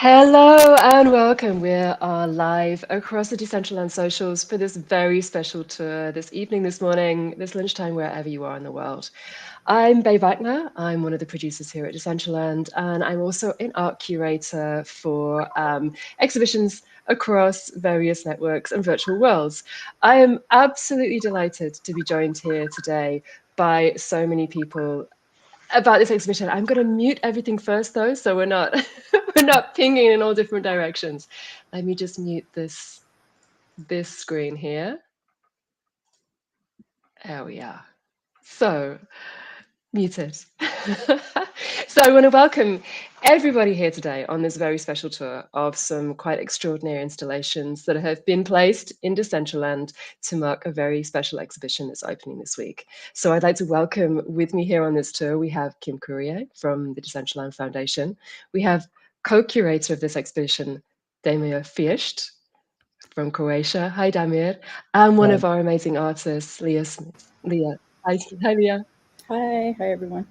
Hello and welcome. We are live across the Decentraland socials for this very special tour this evening, this morning, this lunchtime, wherever you are in the world. I'm Bae Wagner. I'm one of the producers here at Decentraland, and I'm also an art curator for exhibitions across various networks and virtual worlds. I am absolutely delighted to be joined here today by so many people about this exhibition. I'm going to mute everything first, though, so we're not we're not pinging in all different directions. Let me just mute this screen here. There we are. So muted. So I want to welcome everybody here today on this very special tour of some quite extraordinary installations that have been placed in Decentraland to mark a very special exhibition that's opening this week. So I'd like to welcome with me here on this tour, we have Kim Courier from the Decentraland Foundation. We have co-curator of this exhibition, Damir Fiescht from Croatia. Hi, Damir. And one of our amazing artists, Leah Smith. Leah. Hi, Leah. Hi everyone.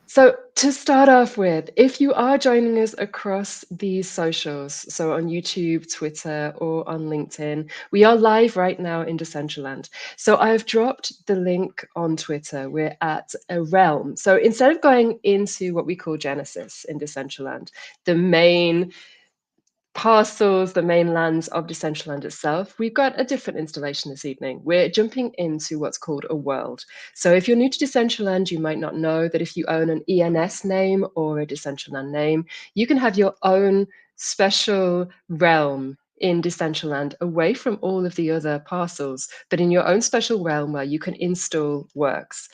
So to start off with, if you are joining us across these socials, so on YouTube, Twitter, or on LinkedIn, we are live right now in Decentraland. So I've dropped the link on Twitter. We're at a realm. So instead of going into what we call Genesis in Decentraland, the main parcels, the main lands of Decentraland itself, we've got a different installation this evening. We're jumping into what's called a world. So if you're new to Decentraland, you might not know that if you own an ENS name or a Decentraland name, you can have your own special realm in Decentraland away from all of the other parcels, but in your own special realm where you can install works.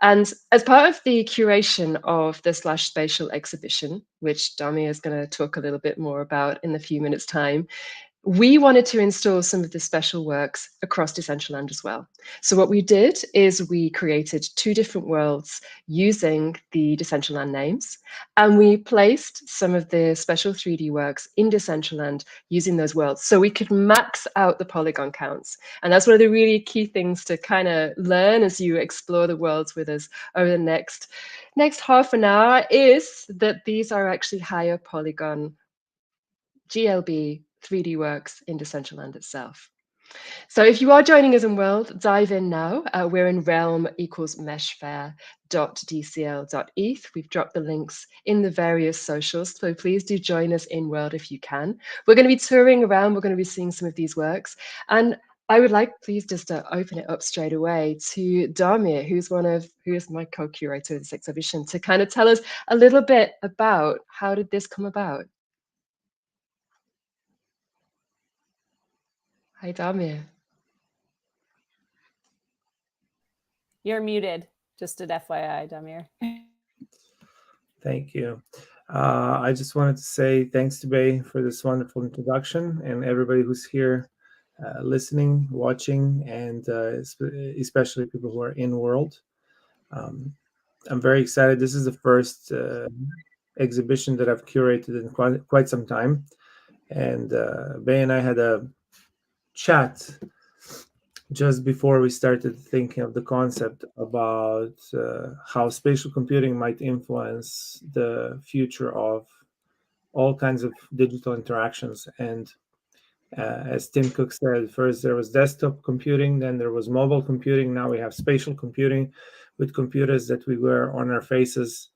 And as part of the curation of the slash-spatial exhibition, which Dami is going to talk a little bit more about in a few minutes' time, we wanted to install some of the special works across Decentraland as well. So what we did is we created two different worlds using the Decentraland names, and we placed some of the special 3D works in Decentraland using those worlds so we could max out the polygon counts. And that's one of the really key things to kind of learn as you explore the worlds with us over the next half an hour, is that these are actually higher polygon GLB 3D works in Decentraland itself. So if you are joining us in World, dive in now. We're in realm equals meshfair.dcl.eth. We've dropped the links in the various socials, so please do join us in World if you can. We're going to be touring around. We're going to be seeing some of these works. And I would like, please, just to open it up straight away to Damir, who is my co-curator of this exhibition, to kind of tell us a little bit about how did this come about. Hi, Damir. You're muted, just an FYI, Damir. Thank you. I just wanted to say thanks to Bae for this wonderful introduction, and everybody who's here listening, watching, and especially people who are in world. I'm very excited. This is the first exhibition that I've curated in quite some time. And Bae and I had a chat just before we started thinking of the concept about how spatial computing might influence the future of all kinds of digital interactions. And as Tim Cook said, first there was desktop computing, then there was mobile computing. Now we have spatial computing with computers that we wear on our faces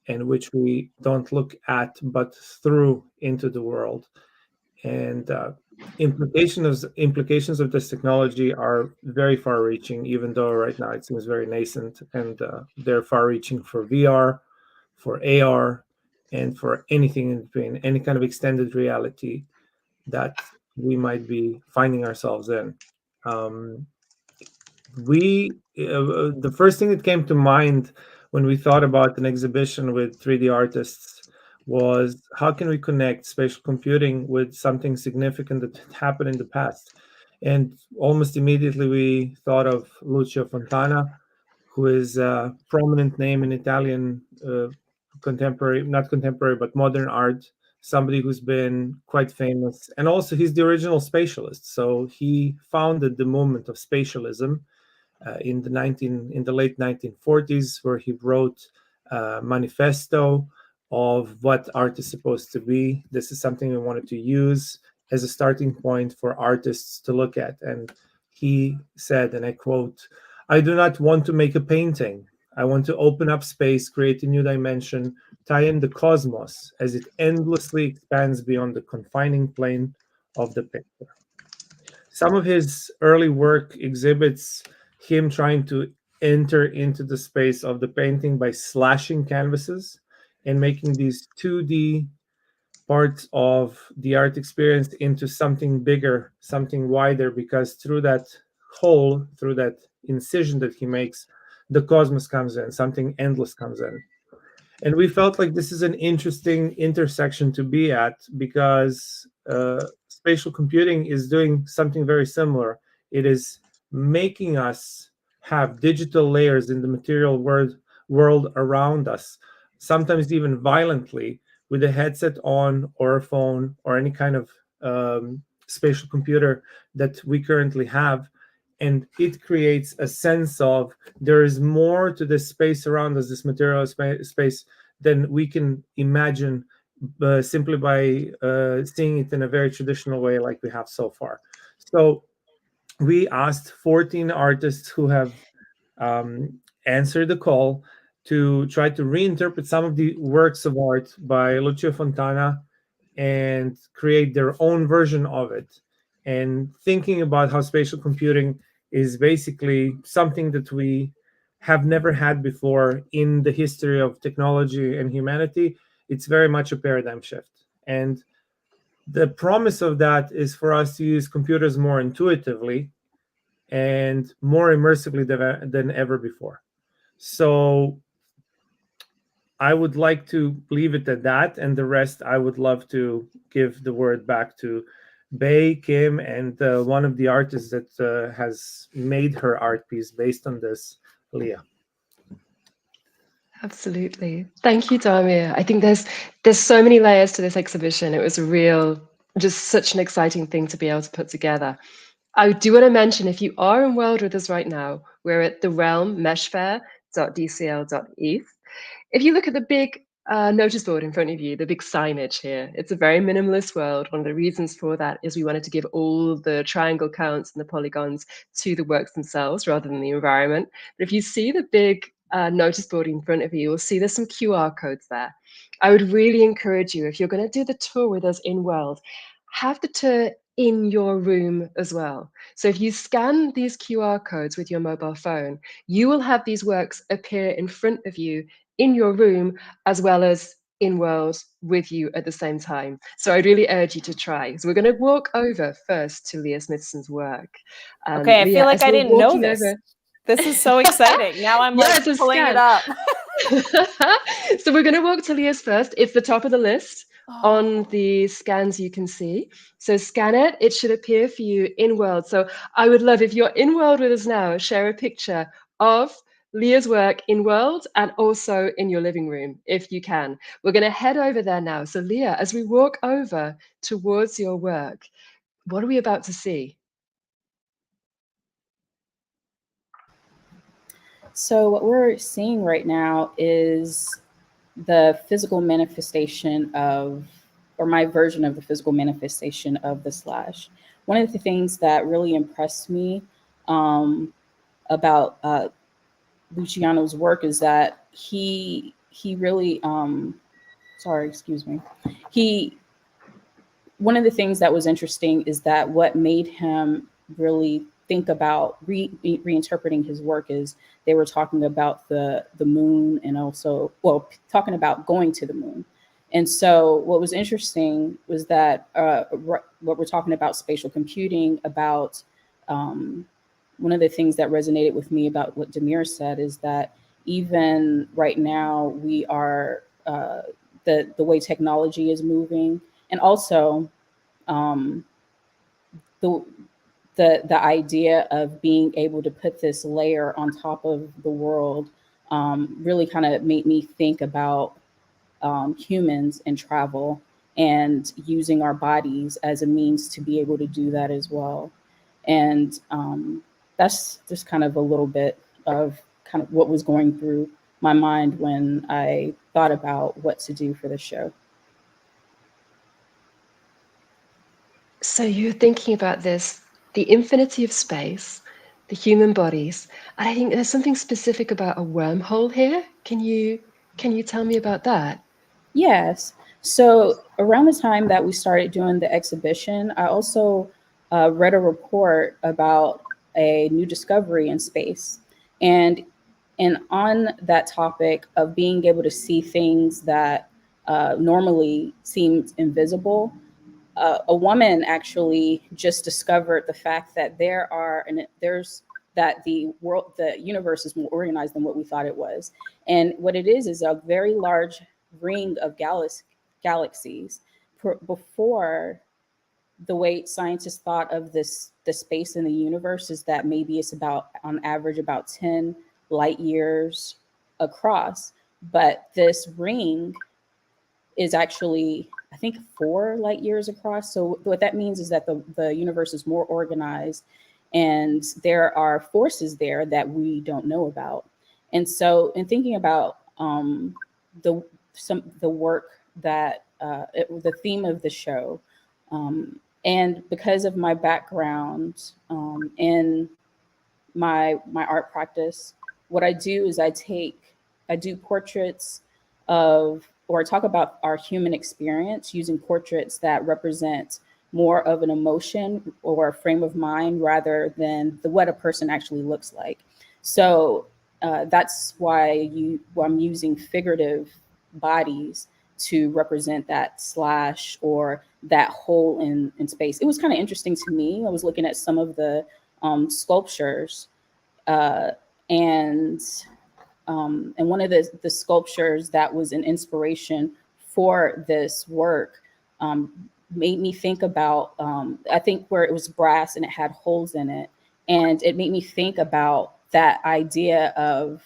and which we don't look at but through into the world. And implications of this technology are very far-reaching, even though right now it seems very nascent, and they're far-reaching for VR, for AR, and for anything in between, any kind of extended reality that we might be finding ourselves in. The first thing that came to mind when we thought about an exhibition with 3D artists was how can we connect spatial computing with something significant that happened in the past? And almost immediately we thought of Lucio Fontana, who is a prominent name in Italian not contemporary, but modern art, somebody who's been quite famous. And also he's the original spatialist. So he founded the movement of spatialism in the late 1940s, where he wrote Manifesto, of what art is supposed to be. This is something we wanted to use as a starting point for artists to look at. And he said, and I quote, "I do not want to make a painting. I want to open up space, create a new dimension, tie in the cosmos as it endlessly expands beyond the confining plane of the picture." Some of his early work exhibits him trying to enter into the space of the painting by slashing canvases and making these 2D parts of the art experience into something bigger, something wider, because through that hole, through that incision that he makes, the cosmos comes in, something endless comes in. And we felt like this is an interesting intersection to be at, because spatial computing is doing something very similar. It is making us have digital layers in the material world around us, sometimes even violently, with a headset on or a phone or any kind of spatial computer that we currently have. And it creates a sense of there is more to this space around us, this material space, than we can imagine simply by seeing it in a very traditional way like we have so far. So we asked 14 artists who have answered the call to try to reinterpret some of the works of art by Lucio Fontana and create their own version of it. And thinking about how spatial computing is basically something that we have never had before in the history of technology and humanity, it's very much a paradigm shift. And the promise of that is for us to use computers more intuitively and more immersively than ever before. So I would like to leave it at that, and the rest I would love to give the word back to Bei, Kim, and one of the artists that has made her art piece based on this, Leah. Absolutely. Thank you, Damir. I think there's so many layers to this exhibition. It was just such an exciting thing to be able to put together. I do want to mention, if you are in World with us right now, we're at the Realm meshfair.dcl.eth. If you look at the big notice board in front of you, the big signage here, it's a very minimalist world. One of the reasons for that is we wanted to give all the triangle counts and the polygons to the works themselves rather than the environment. But if you see the big notice board in front of you, you'll see there's some QR codes there. I would really encourage you, if you're going to do the tour with us in World, have the tour in your room as well. So if you scan these QR codes with your mobile phone, you will have these works appear in front of you in your room as well as in World with you at the same time. So I'd really urge you to try. So we're going to walk over first to Leah Smithson's work. Okay, I Leah, feel like as I we're didn't know walking this. over- This is so exciting. Now I'm Yeah, like it's a pulling scan. it up. So we're going to walk to Leah's first. It's the top of the list on the scans you can see. So scan it. It should appear for you in World. So I would love, if you're in World with us now, share a picture of Leah's work in World and also in your living room, if you can. We're going to head over there now. So Leah, as we walk over towards your work, what are we about to see? So what we're seeing right now is the physical manifestation of, or my version of the physical manifestation of the slash. One of the things that really impressed me about Luciano's work is that he really, one of the things that was interesting is that what made him really think about reinterpreting his work is they were talking about the moon, and also, well, talking about going to the moon. And so what was interesting was that what we're talking about spatial computing, about one of the things that resonated with me about what Damir said is that even right now we are the way technology is moving, and also the idea of being able to put this layer on top of the world really kind of made me think about humans and travel and using our bodies as a means to be able to do that as well. And that's just kind of a little bit of kind of what was going through my mind when I thought about what to do for the show. So you're thinking about this, the infinity of space, the human bodies, and I think there's something specific about a wormhole here. Can you tell me about that? Yes. So around the time that we started doing the exhibition, I also read a report about a new discovery in space. And on that topic of being able to see things that normally seemed invisible, a woman actually just discovered the fact that there's that the universe is more organized than what we thought it was. And what it is a very large ring of galaxies. Before, the way scientists thought of the space in the universe is that maybe it's about, on average, about 10 light years across. But this ring is actually, I think, 4 light years across. So what that means is that the universe is more organized, and there are forces there that we don't know about. And so in thinking about the work that the theme of the show, and because of my background in my art practice, what I do is I do portraits of, or talk about our human experience using portraits that represent more of an emotion or a frame of mind rather than what a person actually looks like. So that's why I'm using figurative bodies to represent that slash or that hole in space. It was kind of interesting to me. I was looking at some of the sculptures, uh, and one of the sculptures that was an inspiration for this work made me think about, I think, where it was brass and it had holes in it. And it made me think about that idea of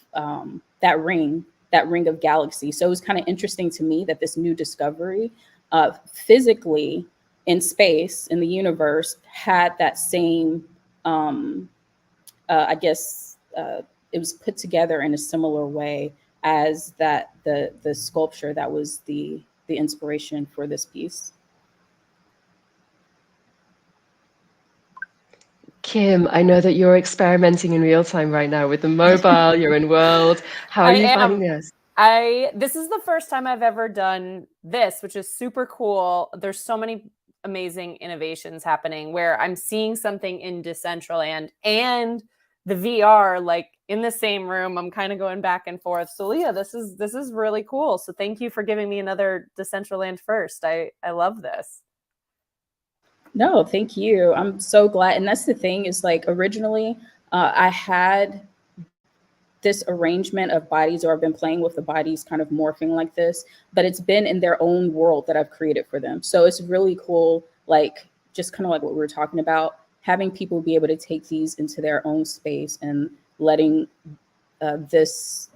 that ring of galaxy. So it was kind of interesting to me that this new discovery physically in space, in the universe, had that same, I guess, it was put together in a similar way as the sculpture that was the inspiration for this piece. Kim, I know that you're experimenting in real time right now with the mobile, you're in World. How are you finding this? This is the first time I've ever done this, which is super cool. There's so many amazing innovations happening where I'm seeing something in Decentraland and the VR like in the same room. I'm kind of going back and forth. So Leah, this is really cool. So thank you for giving me another Decentraland first. I love this. No, thank you. I'm so glad. And that's the thing, is like originally I had this arrangement of bodies, or I've been playing with the bodies kind of morphing like this, but it's been in their own world that I've created for them. So it's really cool, like just kind of like what we were talking about, having people be able to take these into their own space and letting this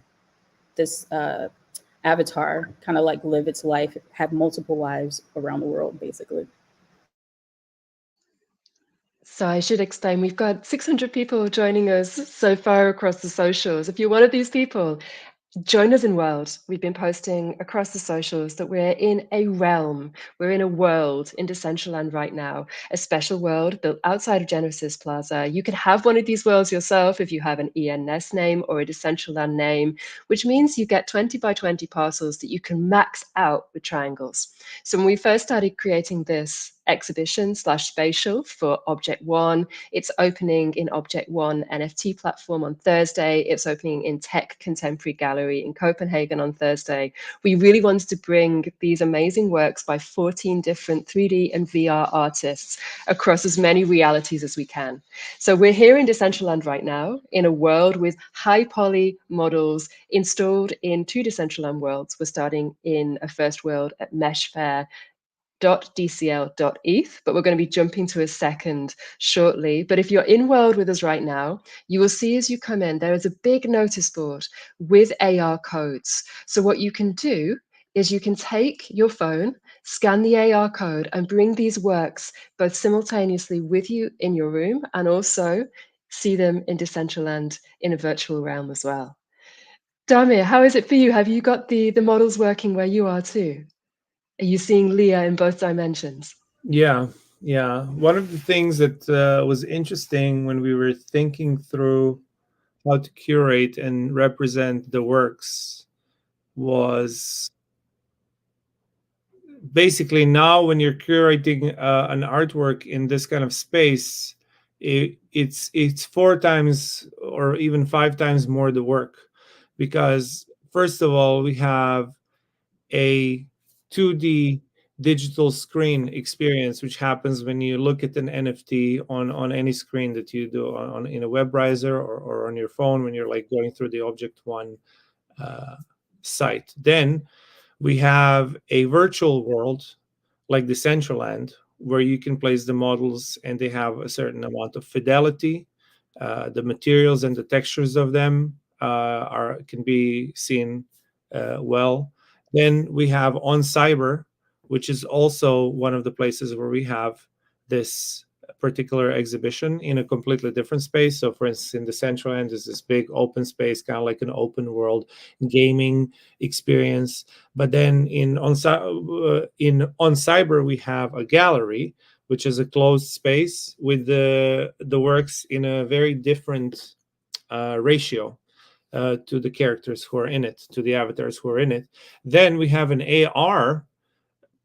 avatar kind of like live its life, have multiple lives around the world, basically. So I should explain, we've got 600 people joining us so far across the socials. If you're one of these people, join us in World. We've been posting across the socials that we're in a realm, we're in a world in Decentraland right now, a special world built outside of Genesis Plaza. You can have one of these worlds yourself if you have an ENS name or a Decentraland name, which means you get 20 by 20 parcels that you can max out with triangles. So when we first started creating this exhibition slash-spatial for objkt.one, it's opening in objkt.one NFT platform on Thursday. It's opening in Tech Contemporary Gallery in Copenhagen on Thursday. We really wanted to bring these amazing works by 14 different 3D and VR artists across as many realities as we can. So we're here in Decentraland right now in a world with high poly models installed in 2 Decentraland worlds. We're starting in a first world at meshfair.dcl.eth, but we're going to be jumping to a second shortly. But if you're in World with us right now, you will see as you come in, there is a big notice board with AR codes. So what you can do is you can take your phone, scan the AR code, and bring these works both simultaneously with you in your room and also see them in Decentraland in a virtual realm as well. Damir, how is it for you? Have you got the models working where you are too? Are you seeing Leah in both dimensions? Yeah. One of the things that was interesting when we were thinking through how to curate and represent the works was basically now when you're curating an artwork in this kind of space, it's 4 times or even 5 times more the work, because first of all we have a 2D digital screen experience, which happens when you look at an NFT on any screen that you do on in a web browser or on your phone when you're like going through the objkt.one site. Then we have a virtual world like Decentraland, where you can place the models and they have a certain amount of fidelity. The materials and the textures of them can be seen well. Then we have on Cyber, which is also one of the places where we have this particular exhibition in a completely different space. So, for instance, in the central end is this big open space, kind of like an open world gaming experience. But then on Cyber, we have a gallery, which is a closed space with the works in a very different ratio to the characters who are in it, to the avatars who are in it. Then we have an AR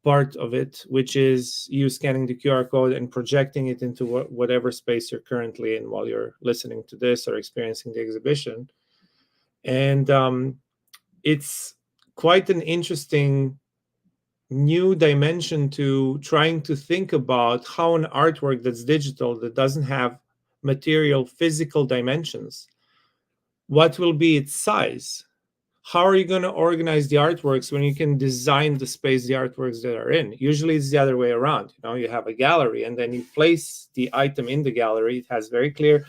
part of it, which is you scanning the QR code and projecting it into whatever space you're currently in while you're listening to this or experiencing the exhibition. And it's quite an interesting new dimension to trying to think about how an artwork that's digital, that doesn't have material physical dimensions, what will be its size? How are you going to organize the artworks when you can design the space the artworks that are in? Usually it's the other way around. You have a gallery and then you place the item in the gallery. It has very clear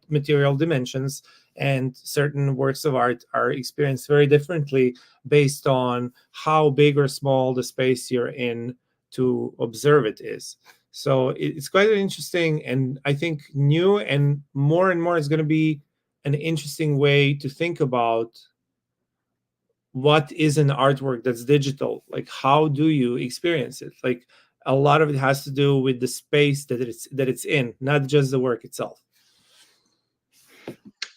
material dimensions, and certain works of art are experienced very differently based on how big or small the space you're in to observe it is. So it's quite interesting, and I think new and more is going to be an interesting way to think about what is an artwork that's digital. Like, how do you experience it? Like, a lot of it has to do with the space that it's in, not just the work itself.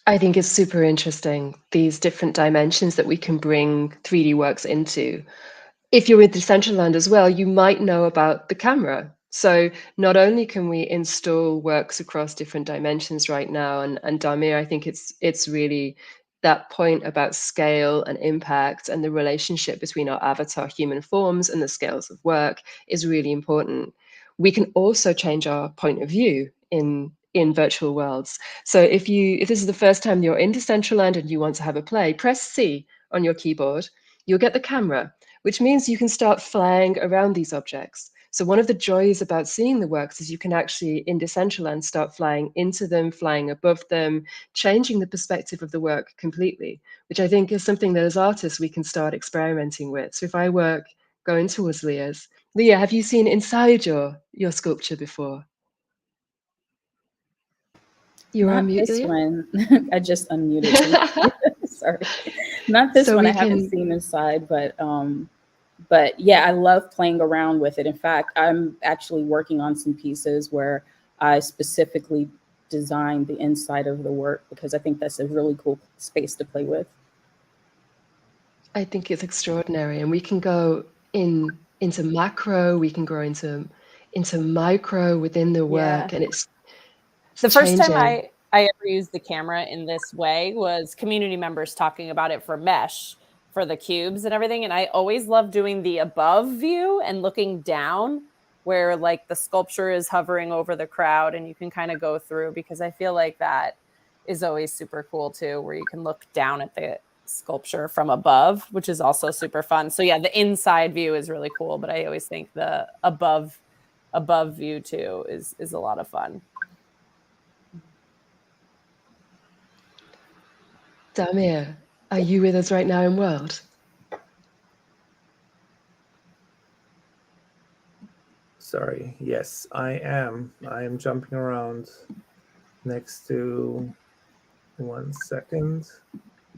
I think it's super interesting, these different dimensions that we can bring 3D works into. If you're with Decentraland as well, you might know about the camera. So not only can we install works across different dimensions right now, and Damir, I think it's really that point about scale and impact and the relationship between our avatar human forms and the scales of work is really important. We can also change our point of view in virtual worlds. So if this is the first time you're in Decentraland and you want to have a play, press C on your keyboard. You'll get the camera, which means you can start flying around these objects. So one of the joys about seeing the works is you can actually, in Decentraland, start flying into them, flying above them, changing the perspective of the work completely, which I think is something that as artists we can start experimenting with. So if I work going towards Leah's, Leah, have you seen inside your sculpture before? You're Not on mute, this Leah? one. I just unmuted. Sorry. Not this So one. we I haven't can- seen inside, but yeah, I love playing around with it. In fact, I'm actually working on some pieces where I specifically designed the inside of the work because I think that's a really cool space to play with. I think it's extraordinary, and we can go into macro, we can grow into micro within the work, and it's the first time changing. I ever used the camera in this way was community members talking about it for mesh, for the cubes and everything. And I always love doing the above view and looking down where like the sculpture is hovering over the crowd and you can kind of go through, because I feel like that is always super cool too, where you can look down at the sculpture from above, which is also super fun. So yeah, the inside view is really cool, but I always think the above view too is a lot of fun. Damir, are you with us right now in World? Sorry. Yes, I am. I am jumping around next to 1 second.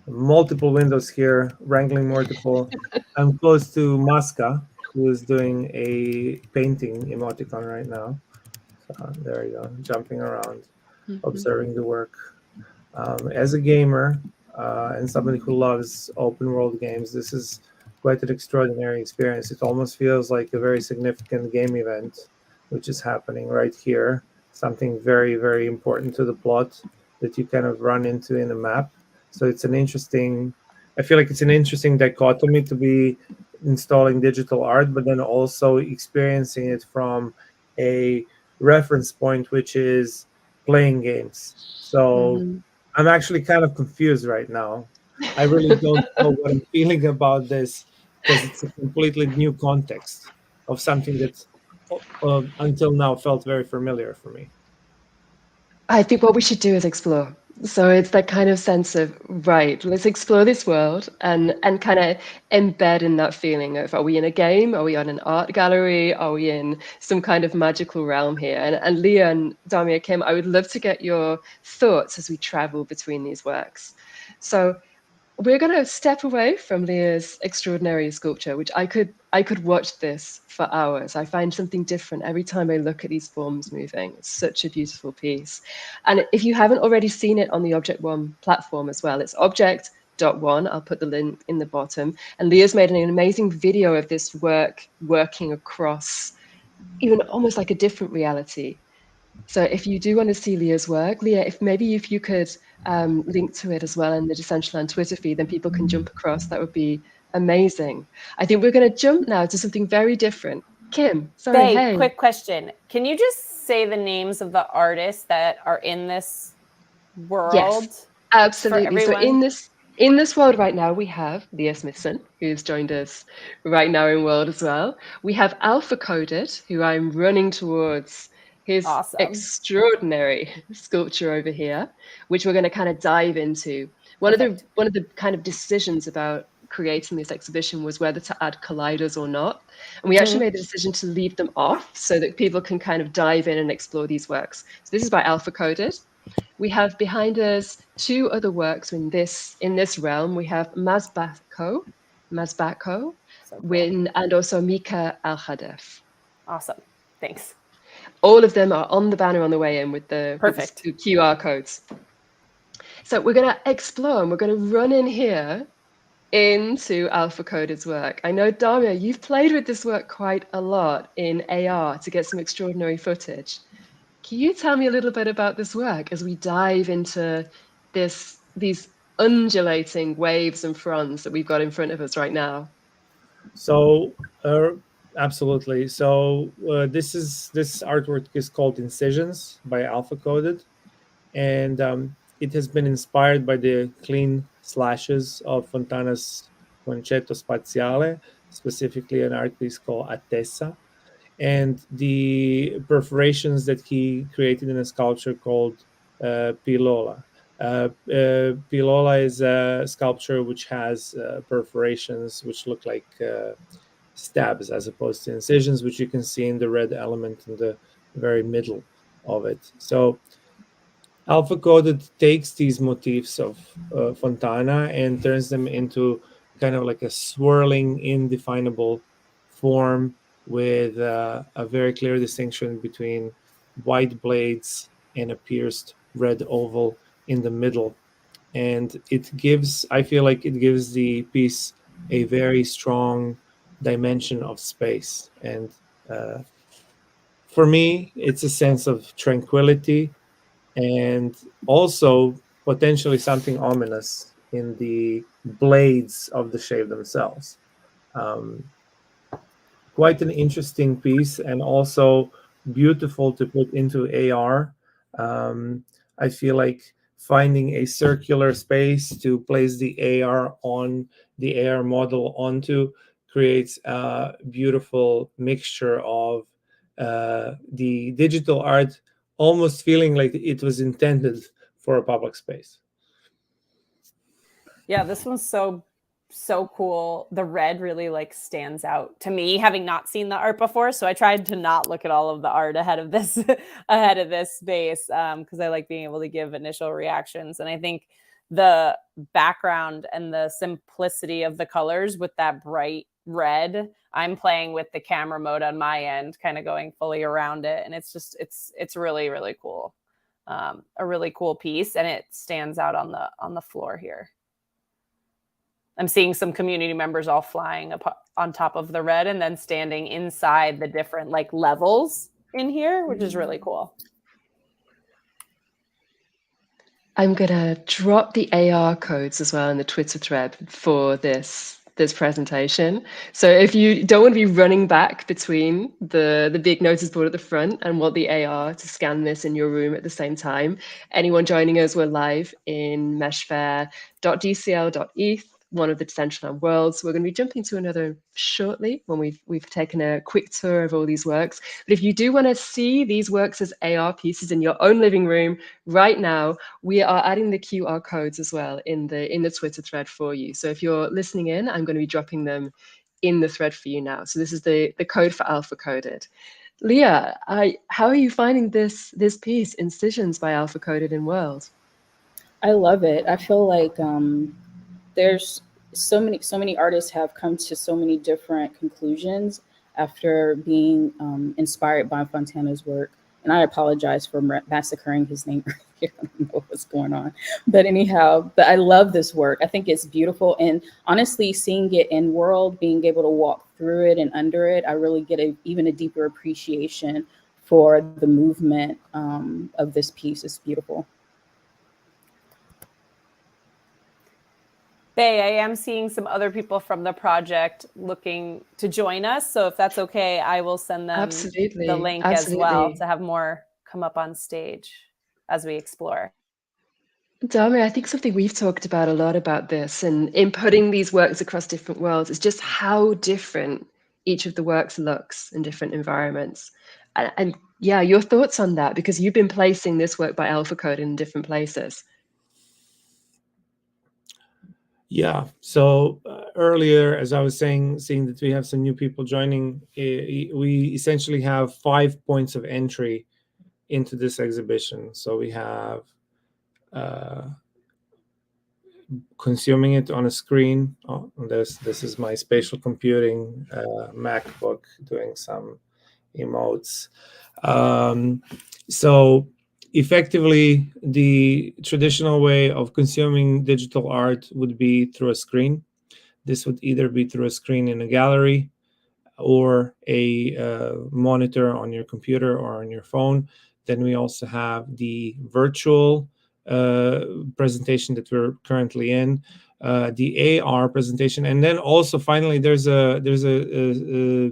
multiple windows here, wrangling multiple. I'm close to Maska, who is doing a painting emoticon right now. So there you go, jumping around, observing the work. As a gamer and somebody who loves open world games, this is quite an extraordinary experience. It almost feels like a very significant game event, which is happening right here. Something very, very important to the plot that you kind of run into in a map. So it's an interesting, I feel like it's an interesting dichotomy to be installing digital art, but then also experiencing it from a reference point, which is playing games. So I'm actually kind of confused right now. I really don't know what I'm feeling about this because it's a completely new context of something that until now felt very familiar for me. I think what we should do is explore. So it's that kind of sense of, right, let's explore this world and kind of embed in that feeling of, are we in a game? Are we on an art gallery? Are we in some kind of magical realm here? And Leah and Damia, Kim, I would love to get your thoughts as we travel between these works. So we're going to step away from Leah's extraordinary sculpture, which I could watch this for hours. I find something different every time I look at these forms moving. It's such a beautiful piece. And if you haven't already seen it on the objekt.one platform as well, it's objekt.one. I'll put the link in the bottom. And Leah's made an amazing video of this work working across even almost like a different reality. So if you do want to see Leah's work, Leah, if you could link to it as well in the Decentraland Twitter feed, then people can jump across. That would be amazing. I think we're going to jump now to something very different. Kim, sorry, hey. Quick question. Can you just say the names of the artists that are in this world? Yes, absolutely. So in this world right now, we have Leah Smithson, who's joined us right now in world as well. We have Alpha Coded, who I'm running towards his extraordinary sculpture over here, which we're going to kind of dive into. One of the kind of decisions about creating this exhibition was whether to add colliders or not. And we actually made the decision to leave them off so that people can kind of dive in and explore these works. So this is by Alpha Coded. We have behind us two other works in this realm. We have Mazbako, and also Mika Al-Hadef. Awesome. Thanks. All of them are on the banner on the way in with the QR codes. So we're going to explore and we're going to run in here into Alpha Coded's work. I know, Damia, you've played with this work quite a lot in AR to get some extraordinary footage. Can you tell me a little bit about this work as we dive into these undulating waves and fronds that we've got in front of us right now? So, absolutely. So this artwork is called Incisions by Alpha Coded, and it has been inspired by the clean slashes of Fontana's Concetto Spaziale, specifically an art piece called Attesa, and the perforations that he created in a sculpture called Pilola. Pilola is a sculpture which has perforations which look like stabs as opposed to incisions, which you can see in the red element in the very middle of it. So Alpha Coded takes these motifs of Fontana and turns them into kind of like a swirling, indefinable form with a very clear distinction between white blades and a pierced red oval in the middle. And I feel like it gives the piece a very strong dimension of space. And for me, it's a sense of tranquility and also potentially something ominous in the blades of the shape themselves. Quite an interesting piece and also beautiful to put into AR. I feel like finding a circular space to place the AR model onto creates a beautiful mixture of the digital art almost feeling like it was intended for a public space. Yeah, this one's so cool. The red really like stands out to me, having not seen the art before. So I tried to not look at all of the art ahead of this space because I like being able to give initial reactions. And I think the background and the simplicity of the colors with that bright red. I'm playing with the camera mode on my end, kind of going fully around it. And it's just, it's really, really cool. A really cool piece, and it stands out on the floor here. I'm seeing some community members all flying up on top of the red and then standing inside the different like levels in here, which is really cool. I'm gonna drop the AR codes as well in the Twitter thread for this presentation. So if you don't want to be running back between the big notice board at the front and want the AR to scan this in your room at the same time, anyone joining us, we're live in meshfair.dcl.eth, one of the Decentraland worlds. We're going to be jumping to another shortly when we've taken a quick tour of all these works. But if you do want to see these works as AR pieces in your own living room right now, we are adding the QR codes as well in the Twitter thread for you. So if you're listening in, I'm going to be dropping them in the thread for you now. So this is the code for Alpha Coded. Leah, how are you finding this piece, Incisions by Alpha Coded in World? I love it. I feel like there's so many artists have come to so many different conclusions after being inspired by Fontana's work. And I apologize for massacring his name earlier. I don't know what's going on. But anyhow, I love this work. I think it's beautiful. And honestly, seeing it in world, being able to walk through it and under it, I really get even a deeper appreciation for the movement of this piece. It's beautiful. Bae, I am seeing some other people from the project looking to join us. So if that's okay, I will send them the link as well to have more come up on stage as we explore. Dami, I think something we've talked about a lot about this and in putting these works across different worlds is just how different each of the works looks in different environments. And yeah, your thoughts on that, because you've been placing this work by Alpha Code in different places. Yeah, so earlier, as I was saying, seeing that we have some new people joining, we essentially have 5 points of entry into this exhibition. So we have consuming it on a screen. Oh, this is my Spatial Computing MacBook doing some emotes. So effectively, the traditional way of consuming digital art would be through a screen. This would either be through a screen in a gallery or a monitor on your computer or on your phone. Then we also have the virtual presentation that we're currently in, the AR presentation, and then also finally there's a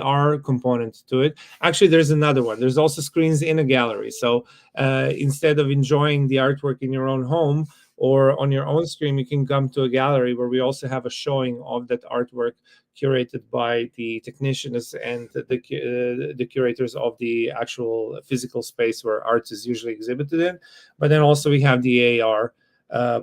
AR component to it. Actually, there's another one. There's also screens in a gallery. So instead of enjoying the artwork in your own home or on your own screen, you can come to a gallery where we also have a showing of that artwork curated by the technicians and the curators of the actual physical space where art is usually exhibited in. But then also we have the AR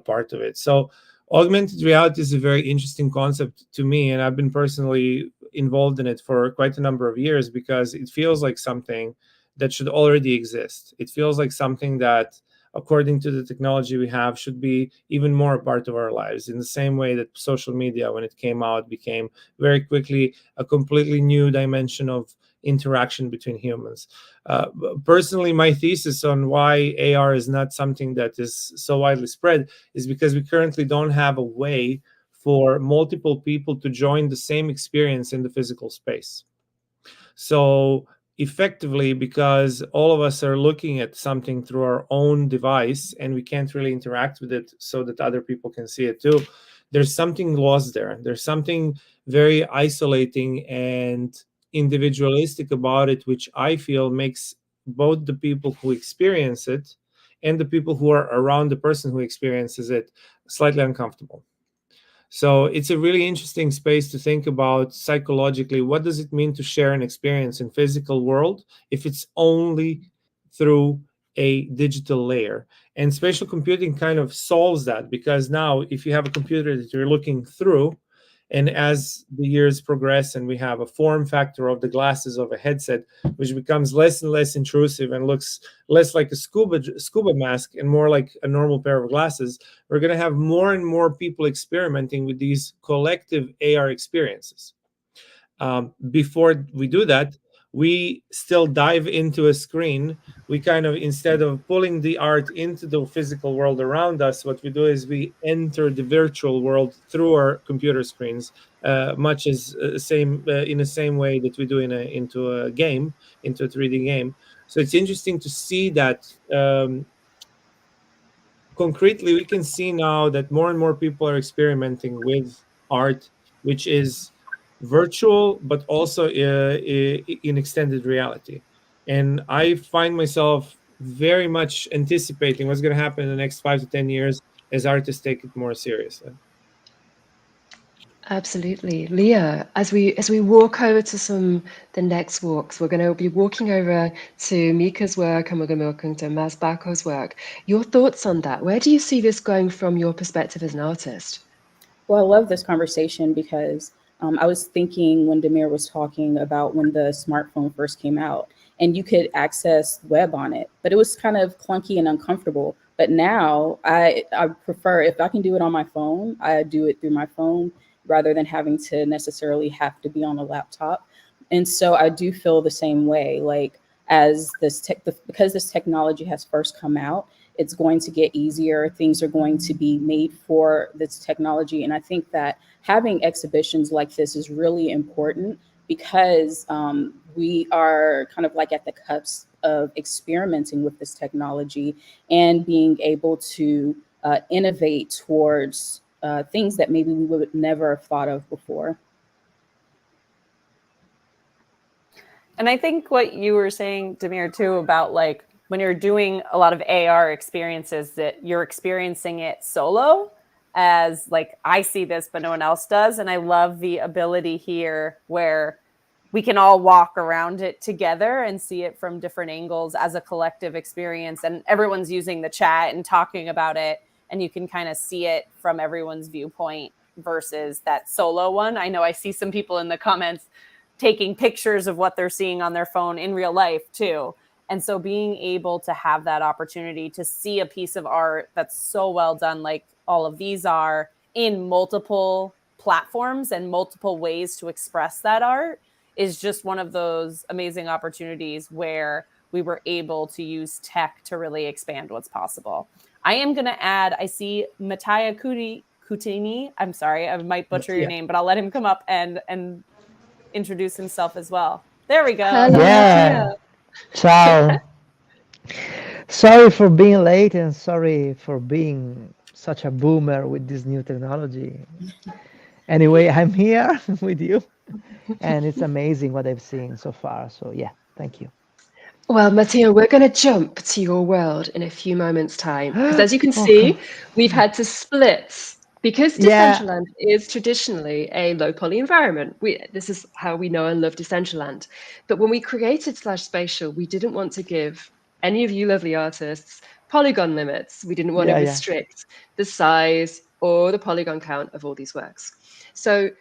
part of it. So augmented reality is a very interesting concept to me, and I've been personally involved in it for quite a number of years because it feels like something that should already exist. It feels like something that, according to the technology we have, should be even more a part of our lives, in the same way that social media, when it came out, became very quickly a completely new dimension of interaction between humans. Personally, my thesis on why AR is not something that is so widely spread is because we currently don't have a way for multiple people to join the same experience in the physical space. So effectively, because all of us are looking at something through our own device and we can't really interact with it so that other people can see it too, there's something lost there. There's something very isolating and individualistic about it, which I feel makes both the people who experience it and the people who are around the person who experiences it slightly uncomfortable. So it's a really interesting space to think about psychologically. What does it mean to share an experience in physical world if it's only through a digital layer? And spatial computing kind of solves that, because now if you have a computer that you're looking through And as the years progress and we have a form factor of the glasses of a headset, which becomes less and less intrusive and looks less like a scuba mask and more like a normal pair of glasses, we're going to have more and more people experimenting with these collective AR experiences. Before we do that, we still dive into a screen. We kind of, instead of pulling the art into the physical world around us, what we do is we enter the virtual world through our computer screens, much as in the same way that we do into a game, into a 3D game. So it's interesting to see that concretely. We can see now that more and more people are experimenting with art, which is virtual, but also in extended reality. And I find myself very much anticipating what's going to happen in the next 5 to 10 years as artists take it more seriously. Absolutely. Leah, as we walk over to the next walks, we're going to be walking over to Mika's work and we're going to be walking to Mas Bako's work. Your thoughts on that? Where do you see this going from your perspective as an artist? Well, I love this conversation because I was thinking when Damir was talking about when the smartphone first came out and you could access web on it, but it was kind of clunky and uncomfortable. But now I prefer, if I can do it on my phone, I do it through my phone rather than having to necessarily have to be on a laptop. And so I do feel the same way, like as because this technology has first come out, it's going to get easier. Things are going to be made for this technology. And I think that having exhibitions like this is really important because we are kind of like at the cusp of experimenting with this technology and being able to innovate towards things that maybe we would never have thought of before. And I think what you were saying, Damir, too, about like when you're doing a lot of AR experiences, that you're experiencing it solo, as like I see this, but no one else does. And I love the ability here where we can all walk around it together and see it from different angles as a collective experience. And everyone's using the chat and talking about it. And you can kind of see it from everyone's viewpoint versus that solo one. I know I see some people in the comments taking pictures of what they're seeing on their phone in real life too. And so being able to have that opportunity to see a piece of art that's so well done, like all of these are, in multiple platforms and multiple ways to express that art, is just one of those amazing opportunities where we were able to use tech to really expand what's possible. I am going to add, I see Mattia Cutini. I'm sorry, I might butcher your name, but I'll let him come up and introduce himself as well. There we go. Hello, Yeah. Ciao. Sorry for being late and sorry for being such a boomer with this new technology. Anyway, I'm here with you and it's amazing what I've seen so far. So yeah, thank you. Well, Mattia, we're going to jump to your world in a few moments' time. Because as you can see, we've had to split. Because Decentraland is traditionally a low poly environment. This is how we know and love Decentraland. But when we created slash-spatial, we didn't want to give any of you lovely artists polygon limits. We didn't want to restrict the size or the polygon count of all these works. So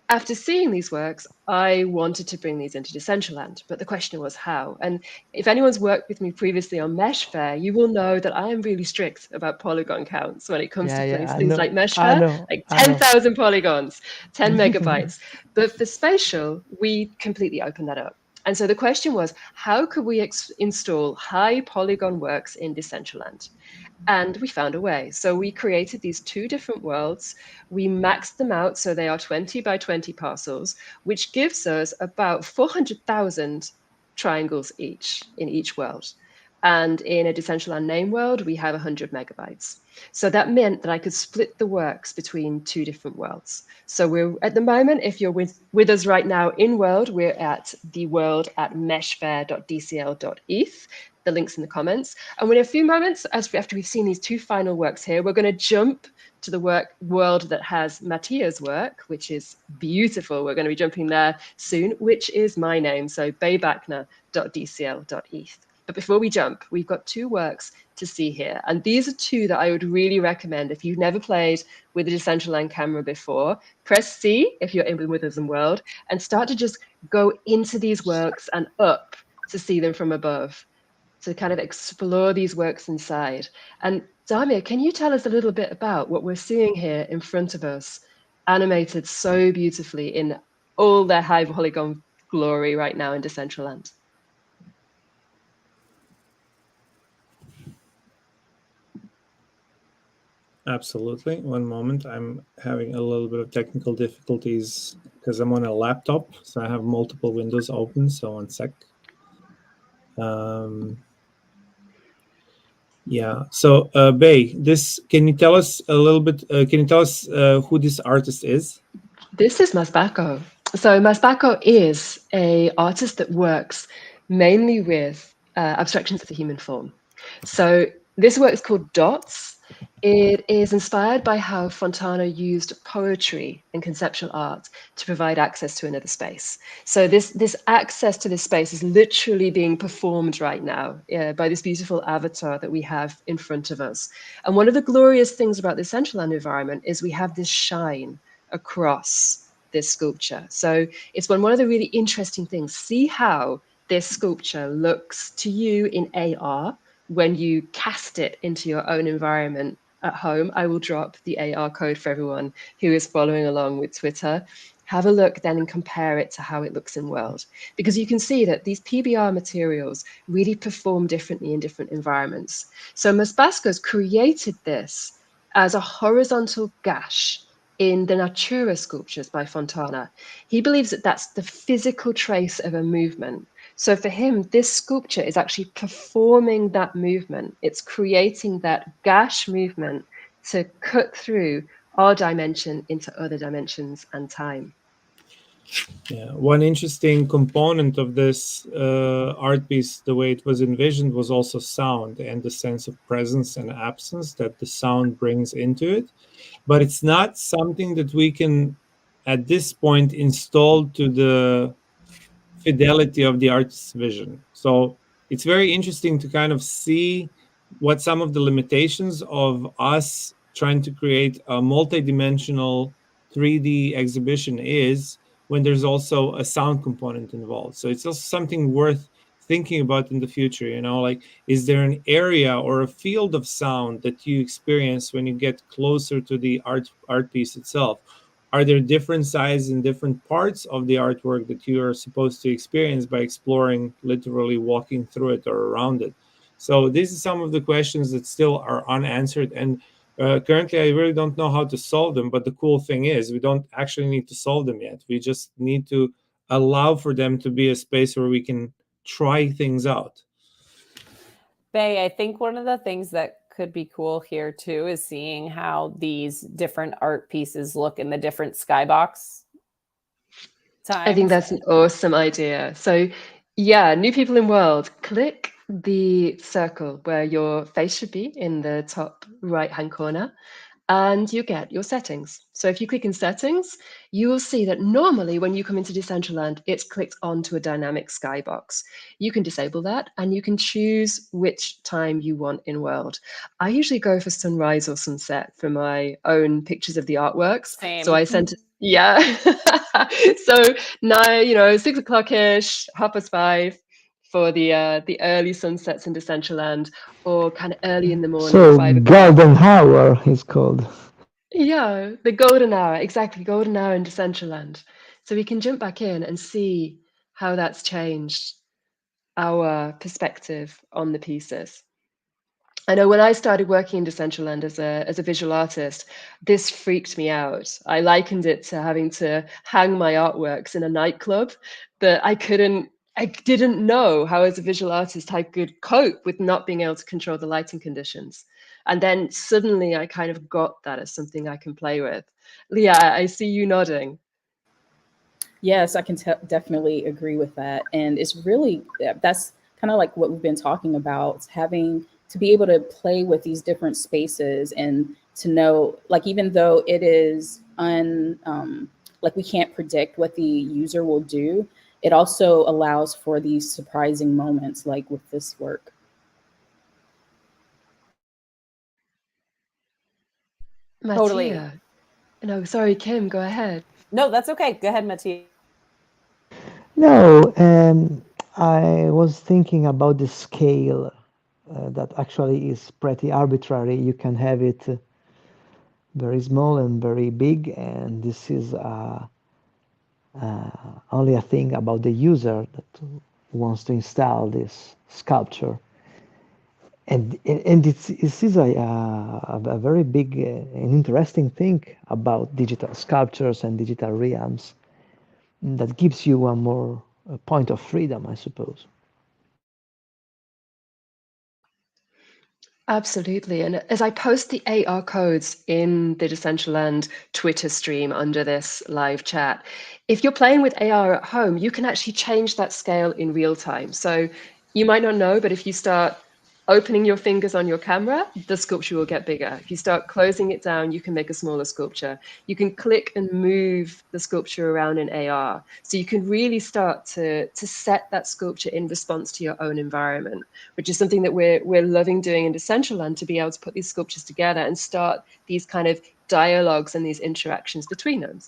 after seeing these works, I wanted to bring these into Decentraland, but the question was how. And if anyone's worked with me previously on Mesh Fair, you will know that I am really strict about polygon counts when it comes to things like Mesh Fair, like 10,000 polygons, 10 megabytes. But for spatial, we completely opened that up. And so the question was, how could we install high polygon works in Decentraland? And we found a way. So we created these two different worlds. We maxed them out so they are 20 by 20 parcels, which gives us about 400,000 triangles each in each world. And in a Decentraland name world, we have 100 megabytes. So that meant that I could split the works between two different worlds. So we're at the moment, if you're with us right now in world, we're at the world at meshfair.dcl.eth. The link's in the comments. And in a few moments, after we've seen these two final works here, we're going to jump to the world that has Mattia's work, which is beautiful. We're going to be jumping there soon, which is my name. So baybachner.dcl.eth. But before we jump, we've got 2 works to see here. And these are 2 that I would really recommend if you've never played with a Decentraland camera before. Press C if you're in the Witherspoon world and start to just go into these works and up to see them from above, to kind of explore these works inside. And Damir, can you tell us a little bit about what we're seeing here in front of us, animated so beautifully in all their high polygon glory right now in Decentraland? Absolutely. One moment. I'm having a little bit of technical difficulties because I'm on a laptop, so I have multiple windows open. So 1 sec. Yeah. So, Bay, can you tell us a little bit? Can you tell us who this artist is? This is Masbako. So Masbako is an artist that works mainly with abstractions of the human form. So this work is called Dots. It is inspired by how Fontana used poetry and conceptual art to provide access to another space. So this access to this space is literally being performed right now by this beautiful avatar that we have in front of us. And one of the glorious things about the Decentraland environment is we have this shine across this sculpture. So it's one of the really interesting things. See how this sculpture looks to you in AR when you cast it into your own environment at home. I will drop the AR code for everyone who is following along with Twitter. Have a look then and compare it to how it looks in world, because you can see that these PBR materials really perform differently in different environments. So Masbasco's created this as a horizontal gash in the Natura sculptures by Fontana. He believes that that's the physical trace of a movement. So for him, this sculpture is actually performing that movement. It's creating that gash movement to cut through our dimension into other dimensions and time. Yeah, one interesting component of this art piece, the way it was envisioned, was also sound and the sense of presence and absence that the sound brings into it. But it's not something that we can, at this point, install to the fidelity of the artist's vision. So it's very interesting to kind of see what some of the limitations of us trying to create a multi-dimensional 3D exhibition is, when there's also a sound component involved. So it's also something worth thinking about in the future. Like, is there an area or a field of sound that you experience when you get closer to the art piece itself? Are there different sizes and different parts of the artwork that you are supposed to experience by exploring, literally walking through it or around it? So these are some of the questions that still are unanswered. And currently, I really don't know how to solve them. But the cool thing is we don't actually need to solve them yet. We just need to allow for them to be a space where we can try things out. Bay, I think one of the things that could be cool here too is seeing how these different art pieces look in the different skybox times. I think that's an awesome idea. So yeah, new people in world, click the circle where your face should be in the top right-hand corner, and you get your settings. So if you click in settings, you will see that normally when you come into Decentraland, it's clicked onto a dynamic skybox. You can disable that and you can choose which time you want in world. I usually go for sunrise or sunset for my own pictures of the artworks. Same. So I sent, yeah. So now, 6 o'clock-ish, 5:30 for the early sunsets in Decentraland, or kind of early in the morning, So 5 o'clock. golden hour is called. Yeah, the golden hour, exactly, golden hour in Decentraland. So we can jump back in and see how that's changed our perspective on the pieces. I know when I started working in Decentraland as a visual artist, this freaked me out. I likened it to having to hang my artworks in a nightclub, that I didn't know how, as a visual artist, I could cope with not being able to control the lighting conditions. And then suddenly I kind of got that as something I can play with. Leah, I see you nodding. Yes, I can definitely agree with that. And it's really, that's kind of like what we've been talking about, having to be able to play with these different spaces and to know, like, even though it is like we can't predict what the user will do, it also allows for these surprising moments like with this work. Totally. Mattia. No, sorry, Kim, go ahead. No, that's okay. Go ahead, Mattia. No, I was thinking about the scale that actually is pretty arbitrary. You can have it very small and very big, and this is only a thing about the user that wants to install this sculpture. And this is a very big and interesting thing about digital sculptures and digital realms that gives you one more point of freedom, I suppose. Absolutely. And as I post the AR codes in the Decentraland Twitter stream under this live chat, if you're playing with AR at home, you can actually change that scale in real time. So you might not know, but if you start opening your fingers on your camera, the sculpture will get bigger. If you start closing it down, you can make a smaller sculpture. You can click and move the sculpture around in AR. So you can really start to set that sculpture in response to your own environment, which is something that we're loving doing in Decentraland, to be able to put these sculptures together and start these kind of dialogues and these interactions between them,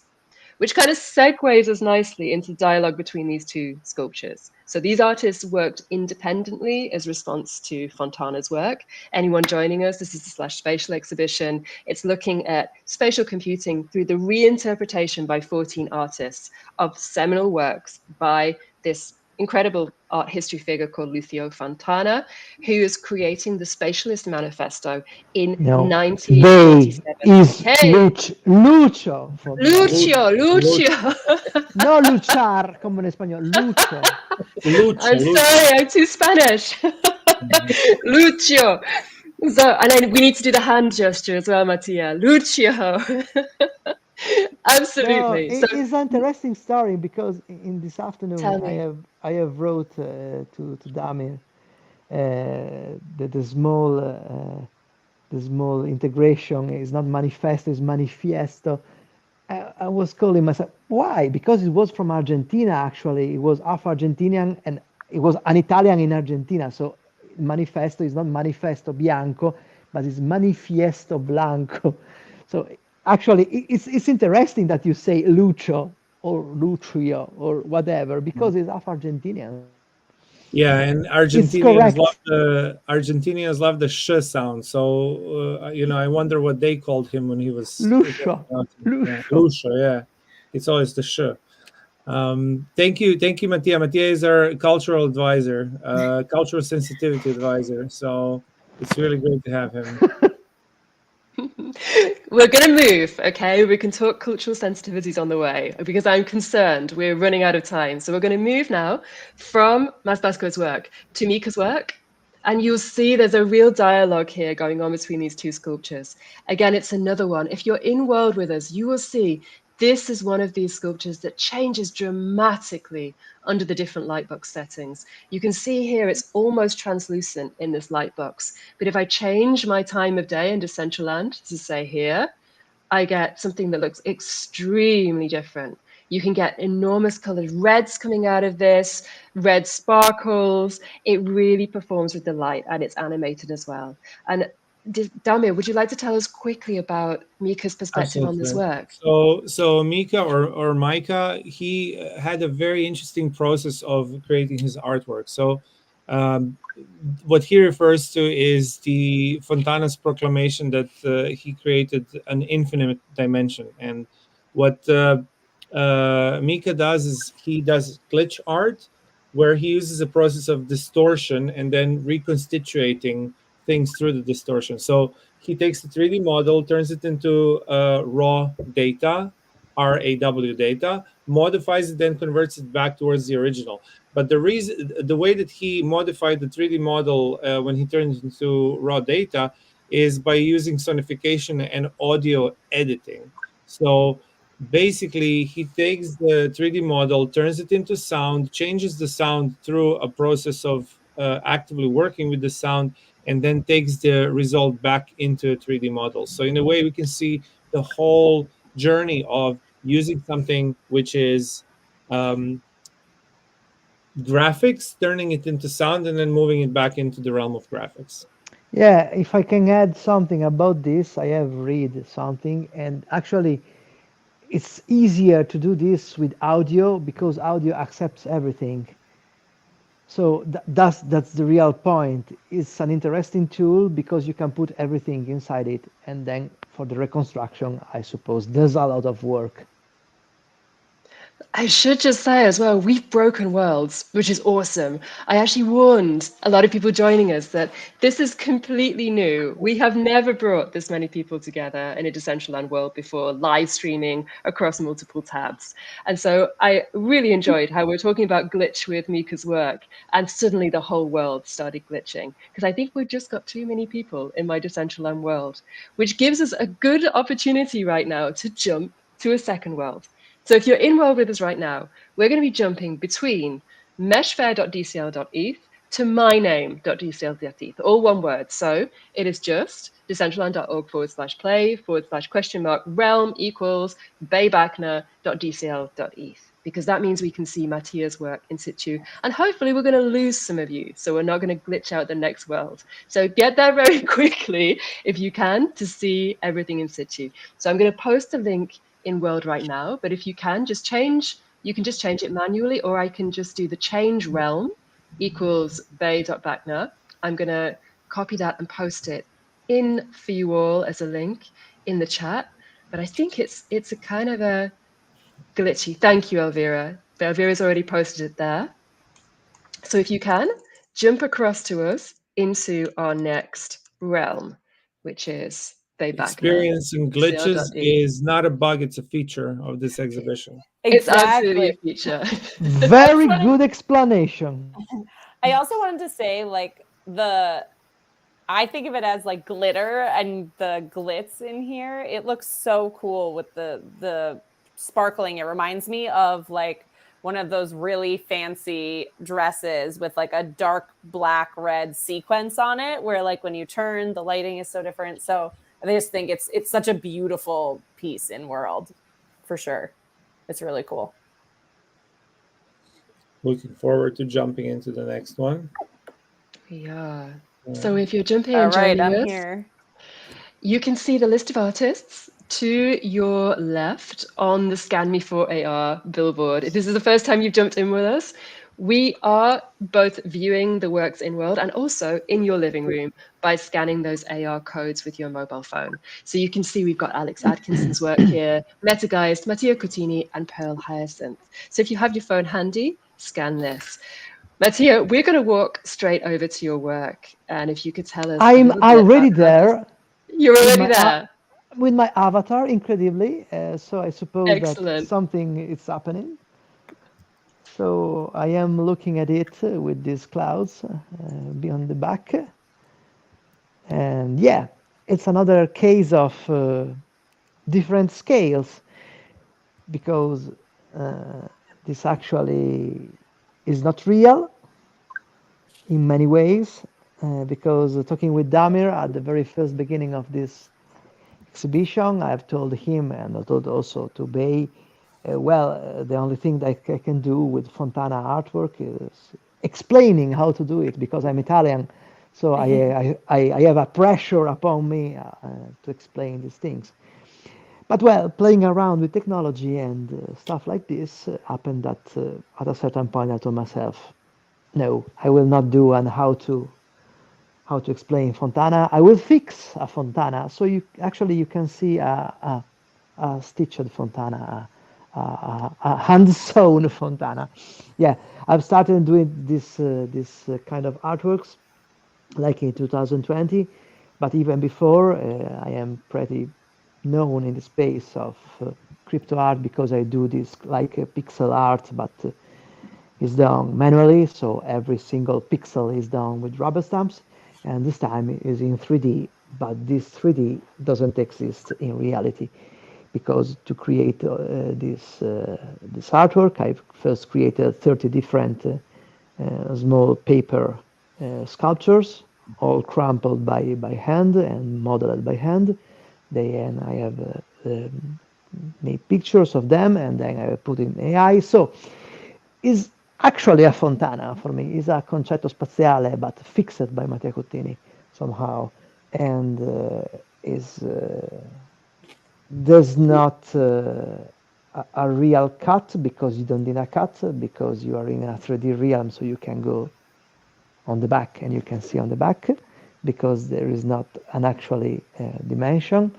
which kind of segues us nicely into dialogue between these two sculptures. So these artists worked independently as response to Fontana's work. Anyone joining us, this is the slash-spatial exhibition. It's looking at spatial computing through the reinterpretation by 14 artists of seminal works by this incredible art history figure called Lucio Fontana, who is creating the Spatialist Manifesto in 1947. Is Hey, Lucio. Lucio. No luchar, como en español. Lucio. I'm sorry, I'm too Spanish. Lucio. So, and we need to do the hand gesture as well, Mattia. Lucio. Absolutely. No, it's an interesting story because in this afternoon I have wrote to Damir the small integration is not manifesto, it's manifiesto. I was calling myself, why? Because it was from Argentina, actually. It was half Argentinian and it was an Italian in Argentina. So manifesto is not manifesto bianco, but it's manifiesto blanco. So actually, it's interesting that you say Lucio or Lucio or whatever, because it's half Argentinian. Yeah, and Argentinians love the sh sound. So I wonder what they called him when he was Lucio. Lucio, yeah. It's always the sh. Thank you, Mattia. Mattia is our cultural advisor, cultural sensitivity advisor. So it's really great to have him. We're going to move, okay? We can talk cultural sensitivities on the way because I'm concerned we're running out of time. So we're going to move now from Mas Basco's work to Mika's work. And you'll see there's a real dialogue here going on between these two sculptures. Again, it's another one. If you're in world with us, you will see this is one of these sculptures that changes dramatically under the different lightbox settings. You can see here it's almost translucent in this lightbox. But if I change my time of day in Decentraland to say here, I get something that looks extremely different. You can get enormous colored reds coming out of this, red sparkles. It really performs with the light and it's animated as well. And Damir, would you like to tell us quickly about Mika's perspective on this work? So Mika or Micah, he had a very interesting process of creating his artwork. So what he refers to is the Fontana's proclamation that he created an infinite dimension. And what Mika does is he does glitch art, where he uses a process of distortion and then reconstituting things through the distortion. So he takes the 3D model, turns it into raw data, RAW data, modifies it, then converts it back towards the original. But the way that he modified the 3D model when he turned it into raw data is by using sonification and audio editing. So basically, he takes the 3D model, turns it into sound, changes the sound through a process of actively working with the sound, and then takes the result back into a 3D model. So in a way, we can see the whole journey of using something which is graphics, turning it into sound, and then moving it back into the realm of graphics. Yeah, if I can add something about this, I have read something, and actually it's easier to do this with audio because audio accepts everything. So that's the real point. It's an interesting tool because you can put everything inside it, and then for the reconstruction, I suppose there's a lot of work. I should just say as well, we've broken worlds, which is awesome. I actually warned a lot of people joining us that this is completely new. We have never brought this many people together in a Decentraland world before, live streaming across multiple tabs. And so I really enjoyed how we're talking about glitch with Mika's work, and suddenly the whole world started glitching. Because I think we've just got too many people in my Decentraland world, which gives us a good opportunity right now to jump to a second world. So if you're in world with us right now, we're going to be jumping between meshfair.dcl.eth to myname.dcl.eth, all one word. So it is just decentraland.org/play/realm equals baybachner.dcl.eth, because that means we can see Mattia's work in situ. And hopefully we're going to lose some of you, so we're not going to glitch out the next world. So get there very quickly if you can to see everything in situ. So I'm going to post a link in world right now, but if you can just change, you can just change it manually, or I can just do the change realm equals bay.bachner. I'm going to copy that and post it in for you all as a link in the chat. But I think it's a kind of a glitchy. Thank you, Elvira. Elvira's already posted it there. So if you can, jump across to us into our next realm, which is Experiencing glitches is not a bug, it's a feature of this exhibition. It's absolutely a feature. Very good explanation. I also wanted to say, like, I think of it as like glitter and the glitz in here. It looks so cool with the sparkling. It reminds me of like one of those really fancy dresses with like a dark black red sequence on it, where like when you turn, the lighting is so different. So I just think it's such a beautiful piece in world, for sure. It's really cool. Looking forward to jumping into the next one. Yeah. So if you're jumping and joining I'm us, here. You can see the list of artists to your left on the Scan Me for AR billboard. If this is the first time you've jumped in with us, we are both viewing the works in world and also in your living room by scanning those AR codes with your mobile phone. So you can see we've got Alex Atkinson's work here, Metageist, Mattia Cutini, and Pearl Hyacinth. So if you have your phone handy, scan this. Mattia, we're going to walk straight over to your work. And if you could tell us. I'm already there. You're already there. With my avatar, incredibly. So I suppose Excellent. that something is happening. So I am looking at it with these clouds beyond the back. And yeah, it's another case of different scales, because this actually is not real in many ways, because talking with Damir at the very first beginning of this exhibition, I've told him, and I told also to Bay, the only thing that I can do with Fontana artwork is explaining how to do it, because I'm Italian, so I have a pressure upon me to explain these things. But well, playing around with technology and stuff like this happened that at a certain point I told myself, no, I will not do and how to explain Fontana. I will fix a Fontana. So you can see a stitched Fontana, a hand-sewn Fontana. Yeah, I've started doing this kind of artworks like in 2020, but even before I am pretty known in the space of crypto art, because I do this like a pixel art, but it's done manually, so every single pixel is done with rubber stamps, and this time is in 3D, but this 3D doesn't exist in reality, because to create this artwork, I've first created 30 different small paper sculptures, all crumpled by hand and modeled by hand. Then I have made pictures of them, and then I put in AI. So it's actually a fontana for me. Is a concetto spaziale, but fixed by Matteo Cottini somehow, and is there's not a real cut because you don't need a cut because you are in a 3D realm, so you can go on the back and you can see on the back because there is not an actually dimension.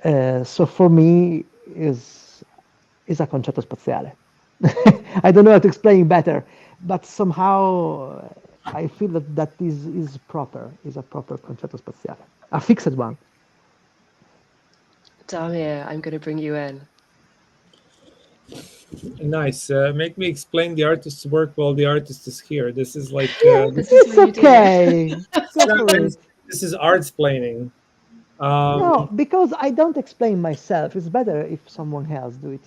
So for me is a concetto spaziale. I don't know how to explain better, but somehow I feel that is proper, is a proper concetto spaziale, a fixed one. Damir, I'm going to bring you in. Nice. Make me explain the artist's work while the artist is here. This is like This is It's what you do. okay. Go for it. this is artsplaining. No, because I don't explain myself. It's better if someone else do it.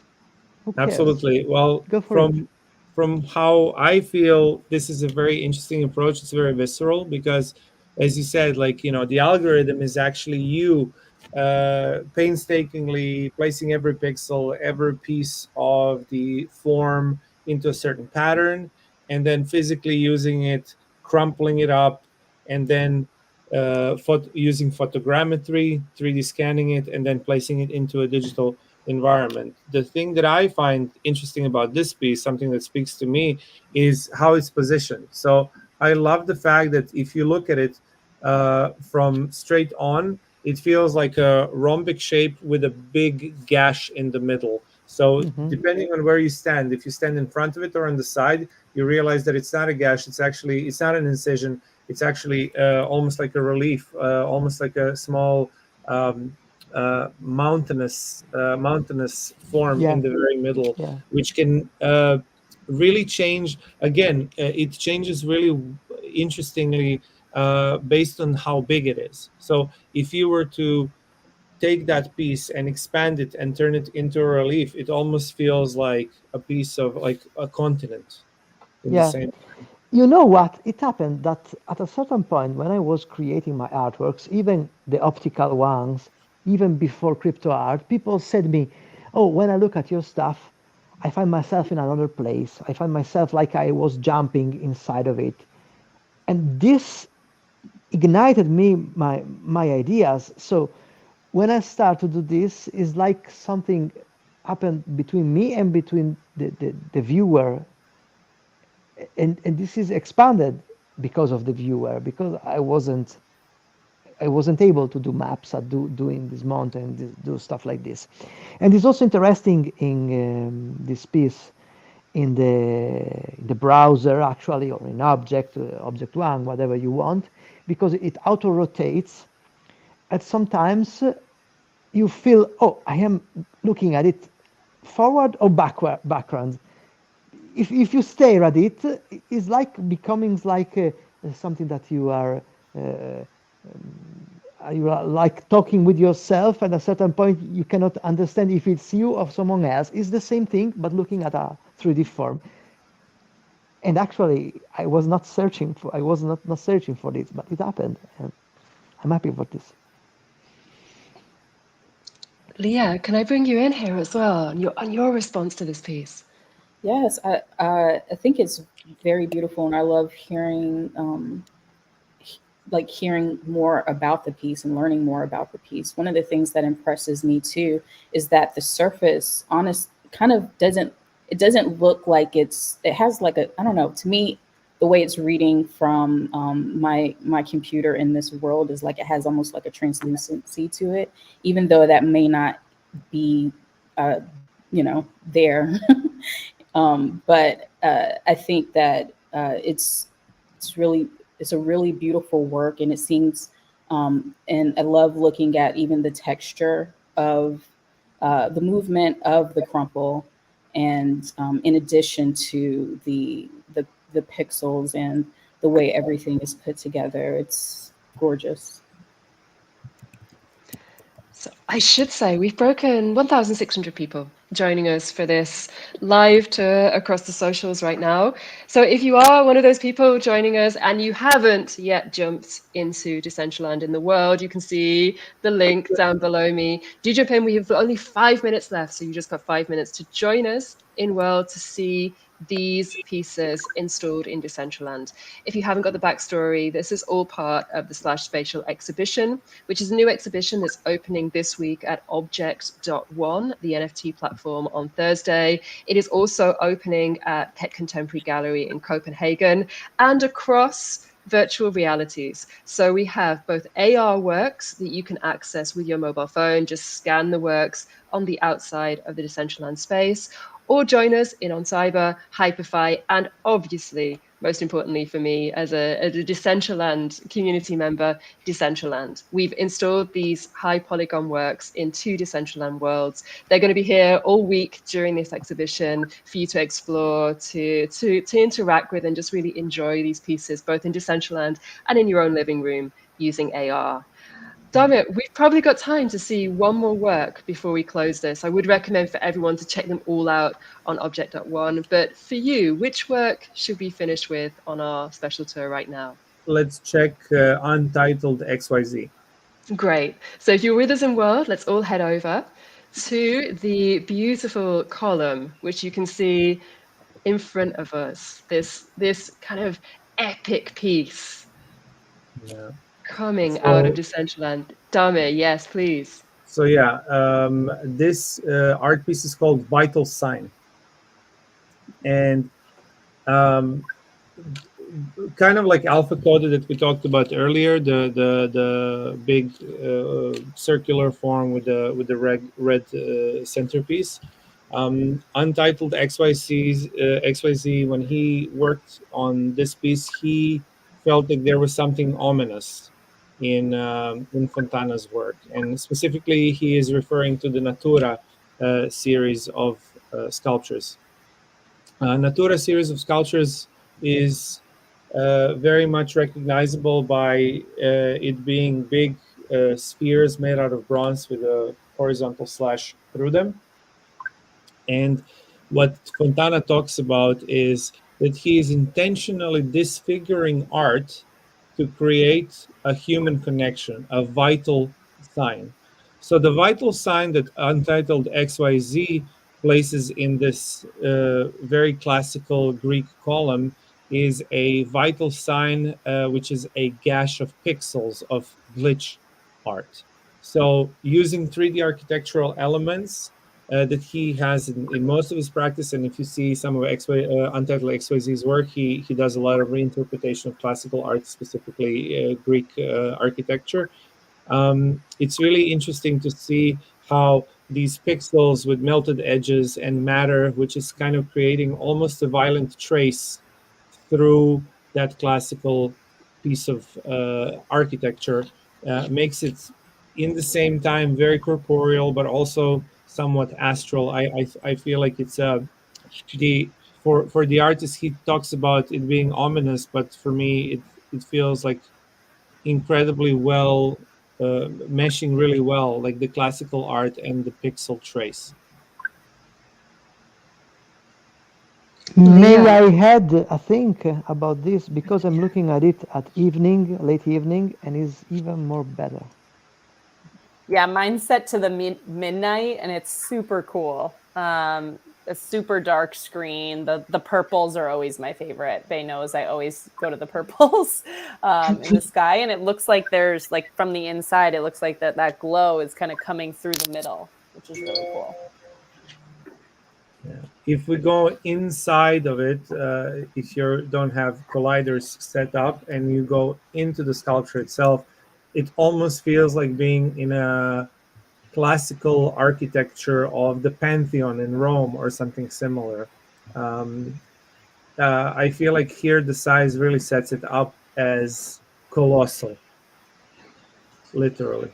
Who cares? Absolutely. Well, Go for it. from how I feel, this is a very interesting approach. It's very visceral because, as you said, like, you know, the algorithm is actually you painstakingly placing every pixel, every piece of the form into a certain pattern, and then physically using it, crumpling it up, and then using photogrammetry, 3D scanning it, and then placing it into a digital environment. The thing that I find interesting about this piece, something that speaks to me, is how it's positioned. So I love the fact that if you look at it from straight on, it feels like a rhombic shape with a big gash in the middle. So depending on where you stand, if you stand in front of it or on the side, you realize that it's not a gash. It's not an incision. It's actually almost like a relief, almost like a small mountainous form in the very middle, which can really change. Again, it changes really interestingly based on how big it is. So if you were to take that piece and expand it and turn it into a relief, it almost feels like a piece of like a continent in the same. You know what? It happened that at a certain point when I was creating my artworks, even the optical ones, even before crypto art, people said me, "Oh, when I look at your stuff, I find myself in another place. I find myself like I was jumping inside of it." And this ignited me my ideas. So when I start to do this, it's like something happened between me and between the viewer, and this is expanded because of the viewer, because I wasn't able to do maps at doing this mountain, do stuff like this. And it's also interesting in this piece in the browser actually, or in objkt.one, whatever you want, because it auto rotates, and sometimes you feel, oh, I am looking at it forward or background. If you stare at it, it's like becoming like something that you are like talking with yourself. At a certain point, you cannot understand if it's you or someone else. It's the same thing, but looking at a 3D form. And actually, I was not searching for this, but it happened, and I'm happy for this. Leah, can I bring you in here as well on your response to this piece? Yes, I think it's very beautiful, and I love hearing hearing more about the piece and learning more about the piece. One of the things that impresses me too is that the surface doesn't look like it has like a, I don't know, to me the way it's reading from my computer in this world is like it has almost like a translucency to it, even though that may not be there. But I think that it's a really beautiful work, and it seems, and I love looking at even the texture of the movement of the crumple, and in addition to the pixels and the way everything is put together, it's gorgeous. So I should say we've broken 1,600 people joining us for this live tour across the socials right now. So if you are one of those people joining us and you haven't yet jumped into Decentraland in the world, you can see the link down below me. Do jump in. We have only 5 minutes left, so you just got 5 minutes to join us in world to see these pieces installed in Decentraland. If you haven't got the backstory, this is all part of the slash-spatial exhibition, which is a new exhibition that's opening this week at objkt.one, the NFT platform, on Thursday. It is also opening at Pet Contemporary Gallery in Copenhagen and across virtual realities. So we have both AR works that you can access with your mobile phone, just scan the works on the outside of the Decentraland space, or join us in On Cyber, Hyperfy, and obviously, most importantly for me as a Decentraland community member, Decentraland. We've installed these high polygon works in 2 Decentraland worlds. They're going to be here all week during this exhibition for you to explore, to interact with, and just really enjoy these pieces, both in Decentraland and in your own living room using AR. Dammit, we've probably got time to see one more work before we close this. I would recommend for everyone to check them all out on objkt.one. But for you, which work should we finish with on our special tour right now? Let's check Untitled XYZ. Great. So if you're with us in World, let's all head over to the beautiful column, which you can see in front of us. This kind of epic piece. Yeah. Coming out of Decentraland. Dame, yes, please. So yeah, this art piece is called Vital Sign. And kind of like Alpha Coded that we talked about earlier, the big circular form with the red centerpiece. Untitled XYZ, when he worked on this piece, he felt that there was something ominous in Fontana's work, and specifically he is referring to the Natura series of sculptures. Natura series of sculptures is very much recognizable by it being big spheres made out of bronze with a horizontal slash through them. And what Fontana talks about is that he is intentionally disfiguring art to create a human connection, a vital sign. So the vital sign that Untitled XYZ places in this very classical Greek column is a vital sign, which is a gash of pixels of glitch art. So using 3D architectural elements that he has in most of his practice, and if you see some of Untitled XYZ's work, he does a lot of reinterpretation of classical art, specifically Greek architecture. It's really interesting to see how these pixels with melted edges and matter, which is kind of creating almost a violent trace through that classical piece of architecture, makes it in the same time very corporeal, but also somewhat astral. I feel like it's for the artist, he talks about it being ominous, but for me it feels like incredibly well meshing really well, like the classical art and the pixel trace. May I add a thing about this, because I'm looking at it at late evening, and it's even more better. Yeah, mine's set to the midnight, and it's super cool. A super dark screen. The purples are always my favorite. Bay knows I always go to the purples in the sky, and it looks like there's, like, from the inside, it looks like that glow is kind of coming through the middle, which is really cool. Yeah. If we go inside of it, if you don't have colliders set up and you go into the sculpture itself, it almost feels like being in a classical architecture of the Pantheon in Rome or something similar. I feel like here the size really sets it up as colossal, literally.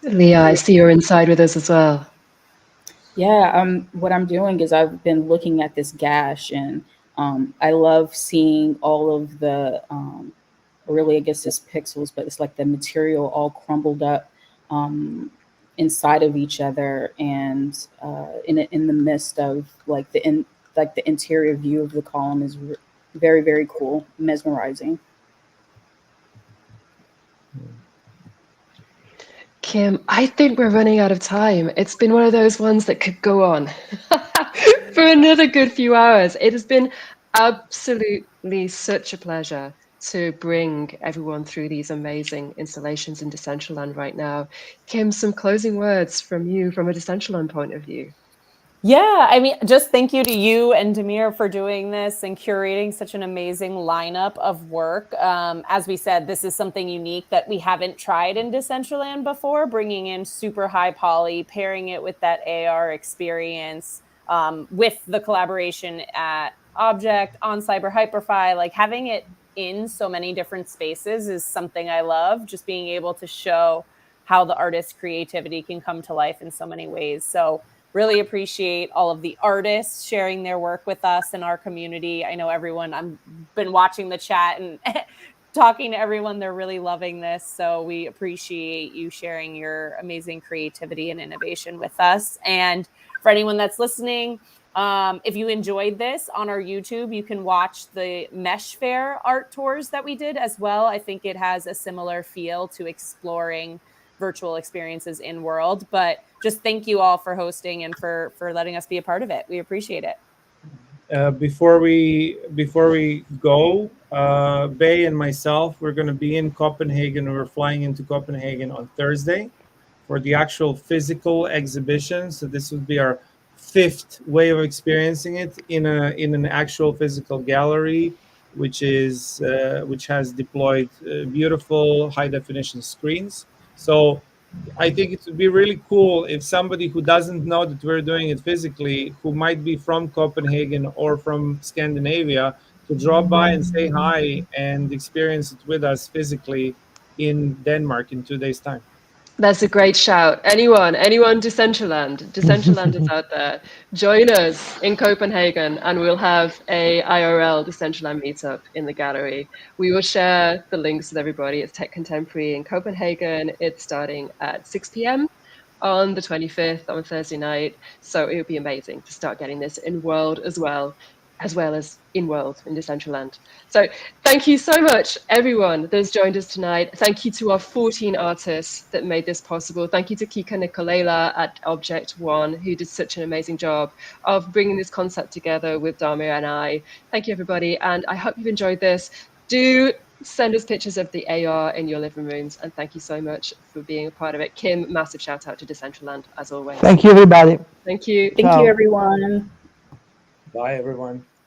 Leah, I see you're inside with us as well. Yeah, what I'm doing is I've been looking at this gash, and I love seeing all of the, really, I guess it's pixels, but it's like the material all crumbled up inside of each other, and in the midst of like the interior view of the column is very, very cool, mesmerizing. Kim, I think we're running out of time. It's been one of those ones that could go on for another good few hours. It has been absolutely such a pleasure to bring everyone through these amazing installations in Decentraland right now. Kim, some closing words from you from a Decentraland point of view. Yeah, I mean, just thank you to you and Damir for doing this and curating such an amazing lineup of work. As we said, this is something unique that we haven't tried in Decentraland before, bringing in super high poly, pairing it with that AR experience, with the collaboration at Object, on Cyber Hyperfy, like having it in so many different spaces is something I love, just being able to show how the artist's creativity can come to life in so many ways. So really appreciate all of the artists sharing their work with us in our community. I know everyone, I've been watching the chat and talking to everyone. They're really loving this. So we appreciate you sharing your amazing creativity and innovation with us. And for anyone that's listening, if you enjoyed this on our YouTube, you can watch the Mesh Fair art tours that we did as well. I think it has a similar feel to exploring virtual experiences in world, but just thank you all for hosting and for letting us be a part of it. We appreciate it. Before we go, Bay and myself, we're going to be in Copenhagen. We're flying into Copenhagen on Thursday for the actual physical exhibition. So this would be our 5th way of experiencing it in an actual physical gallery, which has deployed beautiful high definition screens. So I think it would be really cool if somebody who doesn't know that we're doing it physically, who might be from Copenhagen or from Scandinavia, to drop by and say hi and experience it with us physically in Denmark in 2 days' time. That's a great shout. Anyone Decentraland is out there. Join us in Copenhagen and we'll have a IRL Decentraland meetup in the gallery. We will share the links with everybody. It's Tech Contemporary in Copenhagen. It's starting at 6 p.m. on the 25th on Thursday night. So it would be amazing to start getting this in world as well as in world in Decentraland. So thank you so much, everyone that's joined us tonight. Thank you to our 14 artists that made this possible. Thank you to Kika Nikolela at objkt.one, who did such an amazing job of bringing this concept together with Damir and I. Thank you, everybody. And I hope you've enjoyed this. Do send us pictures of the AR in your living rooms. And thank you so much for being a part of it. Kim, massive shout out to Decentraland, as always. Thank you, everybody. Thank you. Thank you, everyone. Bye, everyone.